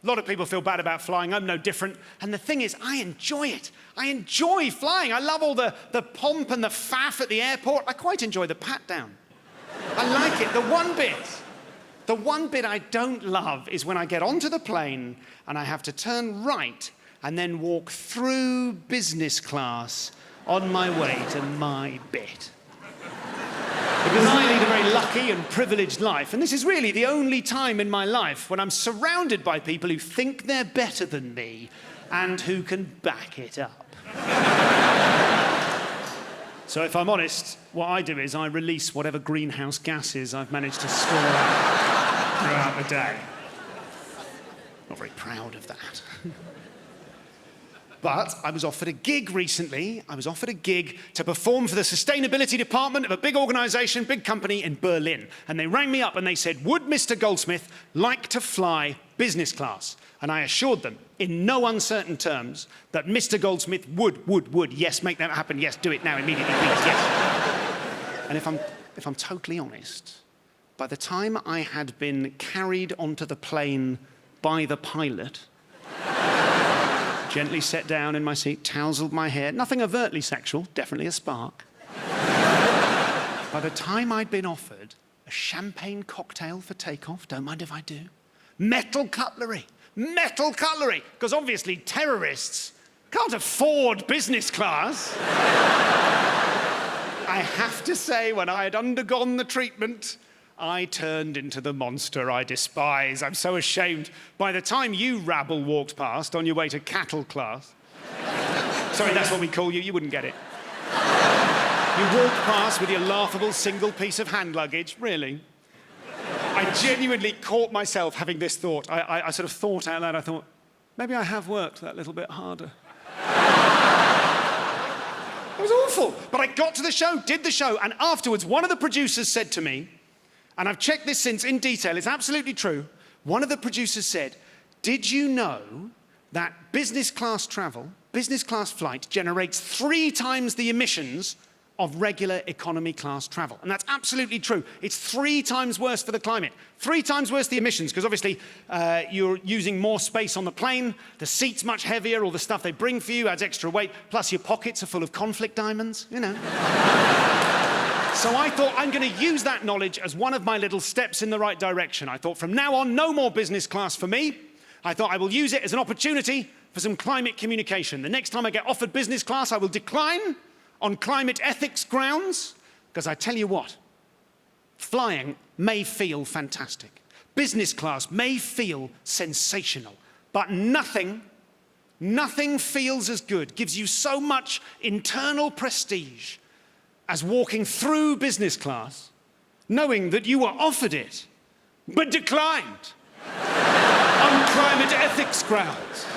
A lot of people feel bad about flying. I'm no different. And the thing is, I enjoy it. I enjoy flying. I love all the pomp and the faff at the airport. I quite enjoy the pat-down. I like it. The one bit I don't love is when I get onto the plane and I have to turn right and then walk through business class on my way to my bit. Because I lead a very lucky and privileged life, and this is really the only time in my life when I'm surrounded by people who think they're better than me and who can back it up. So if I'm honest, what I do is I release whatever greenhouse gases I've managed to store out throughout the day. Not very proud of that. But I was offered a gig recently. I was offered a gig to perform for the sustainability department of a big organisation, big company in Berlin. And they rang me up and they said, would Mr. Goldsmith like to fly business class? And I assured them, in no uncertain terms, that Mr. Goldsmith would, yes, make that happen, yes, do it now, immediately, please, yes. And if I'm totally honest, by the time I had been carried onto the plane by the pilot, gently sat down in my seat, tousled my hair, nothing overtly sexual, definitely a spark. By the time I'd been offered a champagne cocktail for takeoff, don't mind if I do, metal cutlery, because obviously terrorists can't afford business class. I have to say, when I had undergone the treatment, I turned into the monster I despise. I'm so ashamed. By the time you rabble walked past on your way to cattle class... Sorry, that's what we call you. You wouldn't get it. You walked past with your laughable single piece of hand luggage. Really? I genuinely caught myself having this thought. I sort of thought out loud. I thought, maybe I have worked that little bit harder. It was awful. But I got to the show, did the show, and afterwards, one of the producers said to me, and I've checked this since in detail, it's absolutely true. One of the producers said, did you know that business class travel, business class flight, generates 3 times the emissions of regular economy class travel? And that's absolutely true. It's 3 times worse for the climate. 3 times worse the emissions, because obviously you're using more space on the plane, the seat's much heavier, all the stuff they bring for you adds extra weight, plus your pockets are full of conflict diamonds, you know. So I thought, I'm going to use that knowledge as one of my little steps in the right direction. I thought, from now on, no more business class for me. I thought I will use it as an opportunity for some climate communication. The next time I get offered business class, I will decline on climate ethics grounds, because I tell you what, flying may feel fantastic. Business class may feel sensational, but nothing feels as good, gives you so much internal prestige as walking through business class, knowing that you were offered it, but declined on climate ethics grounds.